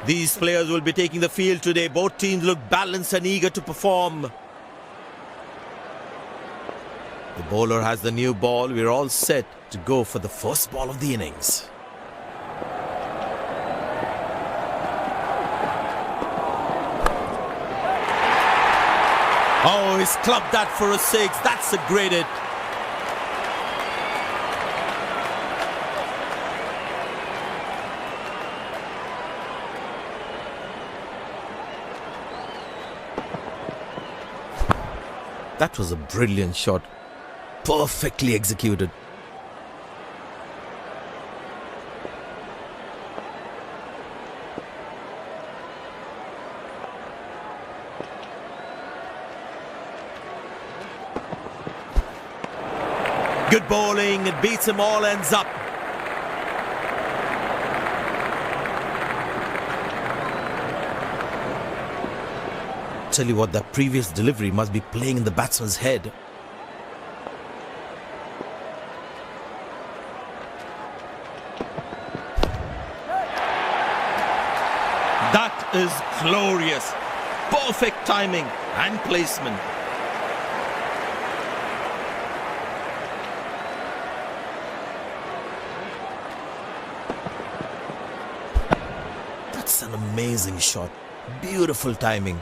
These players will be taking the field today. Both teams look balanced and eager to perform. The bowler has the new ball. We're all set to go for the first ball of the innings. Oh, he's clubbed that for a six. That's a great hit. That was a brilliant shot. Perfectly executed. Good bowling, it beats him all ends up. Tell you what, that previous delivery must be playing in the batsman's head. That is glorious. Perfect timing and placement. That's an amazing shot. Beautiful timing.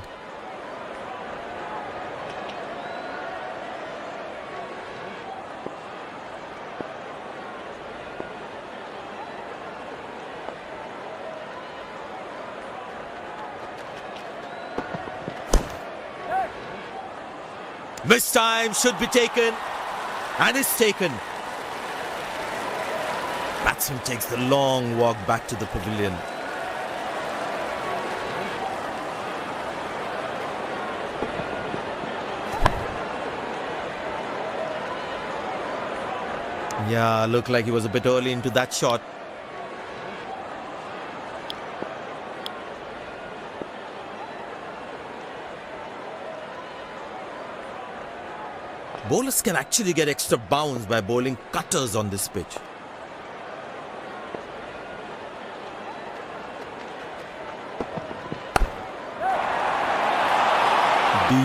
This time should be taken, and is taken. Batsman takes the long walk back to the pavilion. Yeah, looked like he was a bit early into that shot. Bowlers can actually get extra bounce by bowling cutters on this pitch.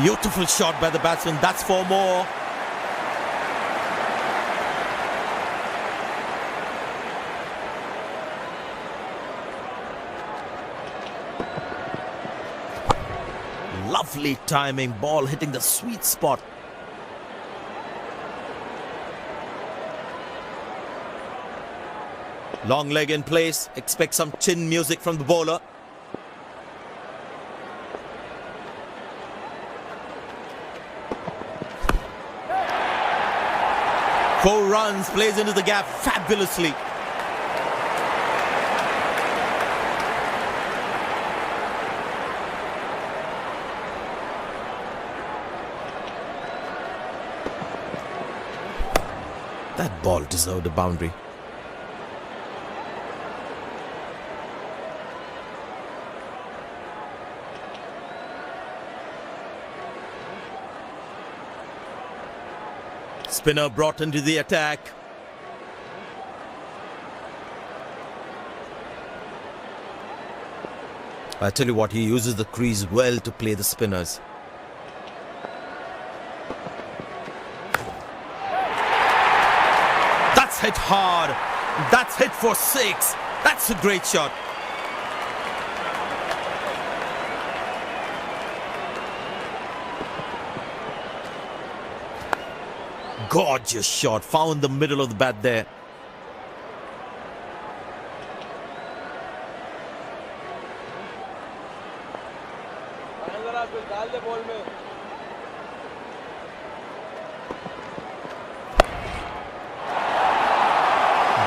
Beautiful shot by the batsman. That's 4 more. Lovely timing. Ball hitting the sweet spot. Long leg in place. Expect some chin music from the bowler. Four runs, plays into the gap fabulously. That ball deserved a boundary. Spinner brought into the attack. I tell you what, he uses the crease well to play the spinners. That's hit hard. That's hit for 6. That's a great shot. Gorgeous shot. Found the middle of the bat there.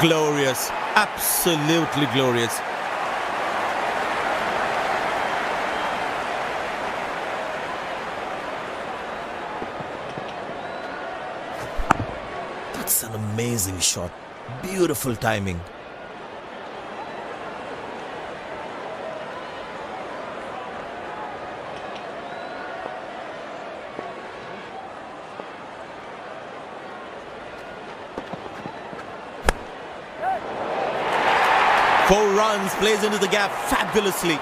Glorious. Absolutely glorious. That's an amazing shot. Beautiful timing. Four runs, plays into the gap fabulously.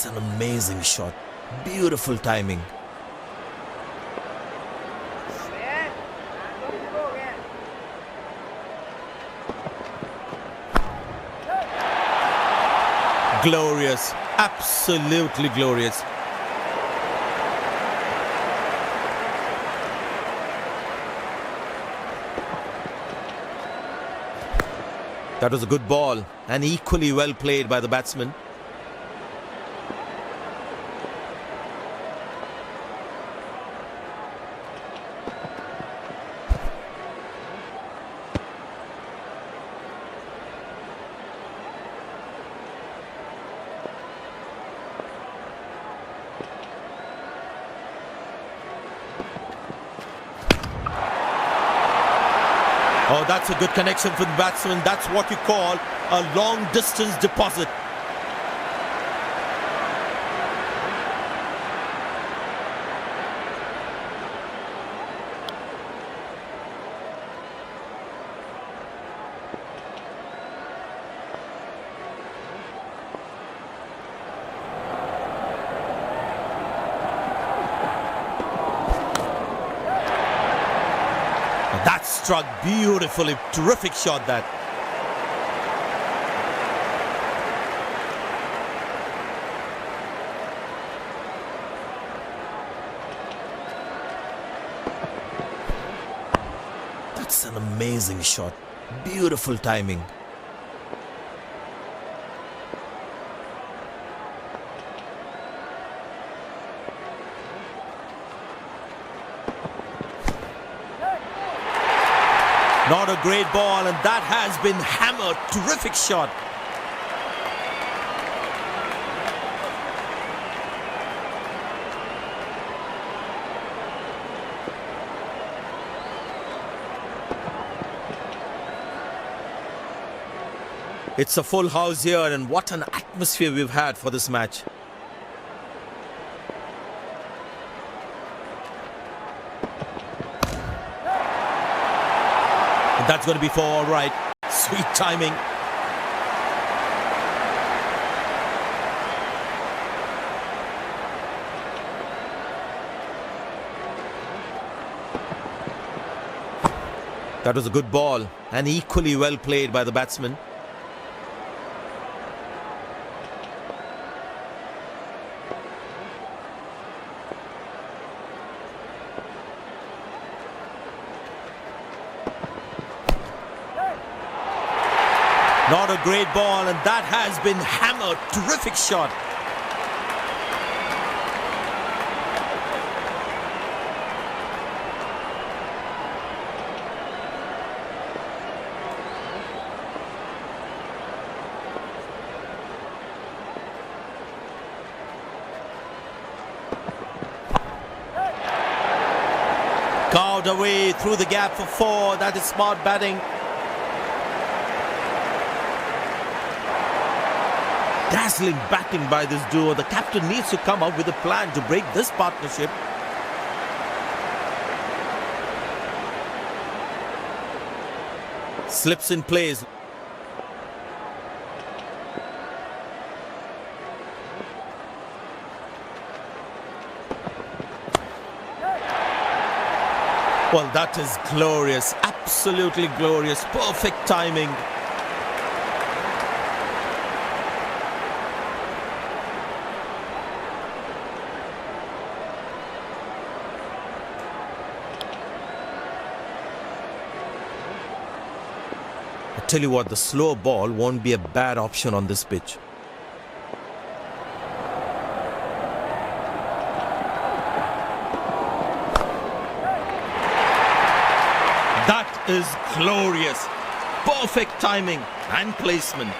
That's an amazing shot. Beautiful timing. Glorious. Absolutely glorious. That was a good ball and equally well played by the batsman. Oh, that's a good connection for the batsman. That's what you call a long distance deposit. That struck beautifully. Terrific shot that. That's an amazing shot. Beautiful timing. Not a great ball, and that has been hammered. Terrific shot. It's a full house here, and what an atmosphere we've had for this match. That's going to be for all right. Sweet timing. That was a good ball and equally well played by the batsman. Not a great ball, and that has been hammered. Terrific shot. Carved away through the gap for 4. That is smart batting. Dazzling batting by this duo. The captain needs to come up with a plan to break this partnership. Slips in place. Well, that is glorious. Absolutely glorious. Perfect timing. Tell you what, the slow ball won't be a bad option on this pitch. That is glorious. Perfect timing and placement.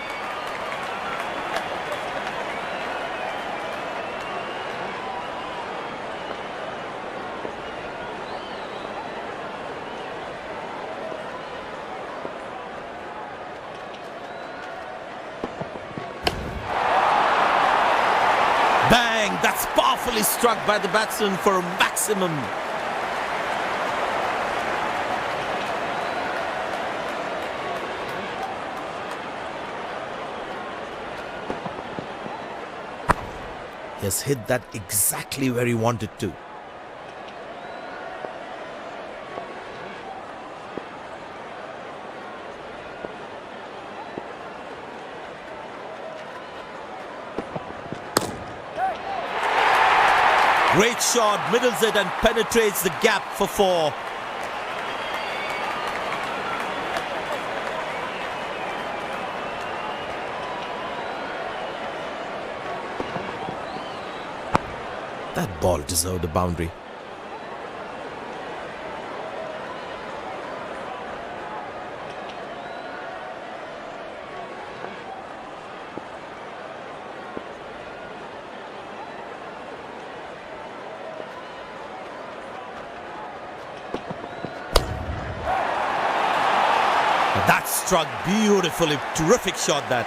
That's powerfully struck by the batsman for a maximum. He has hit that exactly where he wanted to. Great shot, middles it and penetrates the gap for 4. That ball deserved a boundary. That struck beautifully. Terrific shot that.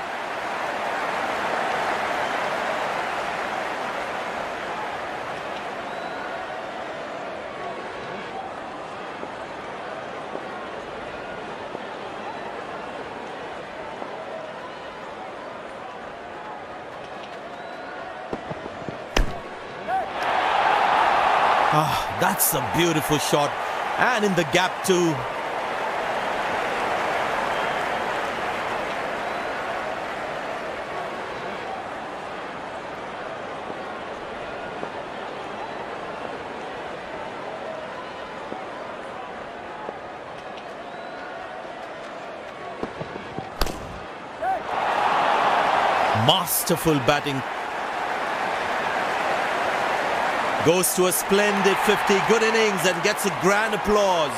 That's a beautiful shot. And in the gap too. Masterful batting. Goes to a splendid 50, good innings and gets a grand applause.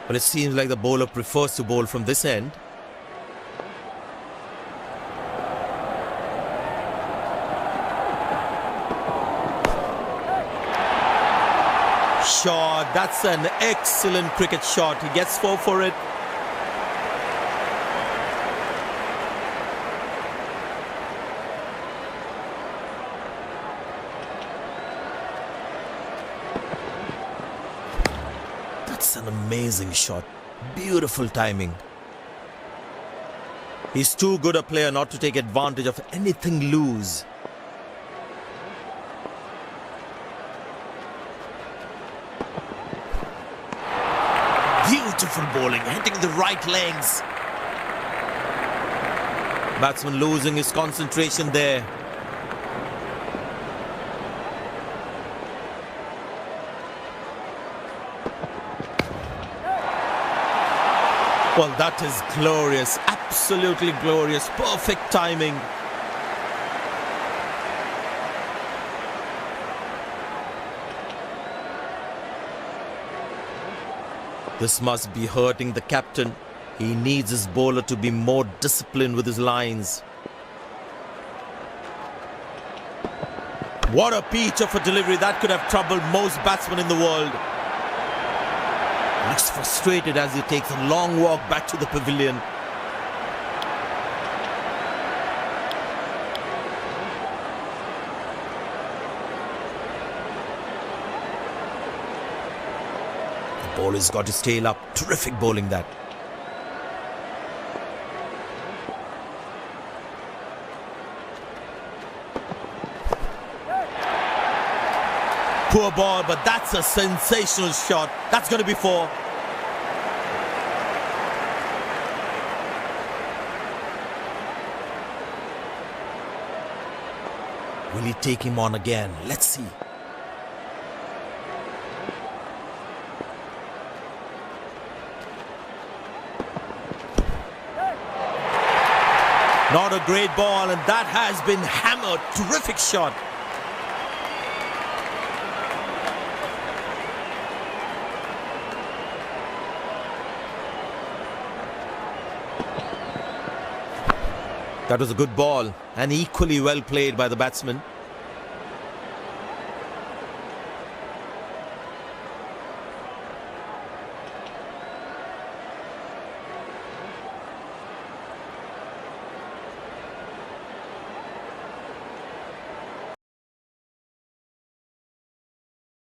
But it seems like the bowler prefers to bowl from this end. Shot, that's an excellent cricket shot. He gets 4 for it. That's an amazing shot. Beautiful timing. He's too good a player not to take advantage of anything loose. Beautiful bowling, hitting the right legs. Batsman losing his concentration there. Well, that is glorious, absolutely glorious, perfect timing. This must be hurting the captain. He needs his bowler to be more disciplined with his lines. What a peach of a delivery. That could have troubled most batsmen in the world. Looks frustrated as he takes a long walk back to the pavilion. The bowler's got his tail up. Terrific bowling that. Poor ball, but that's a sensational shot. That's going to be 4. Will he take him on again? Let's see. Not a great ball, and that has been hammered. Terrific shot. That was a good ball and equally well played by the batsman.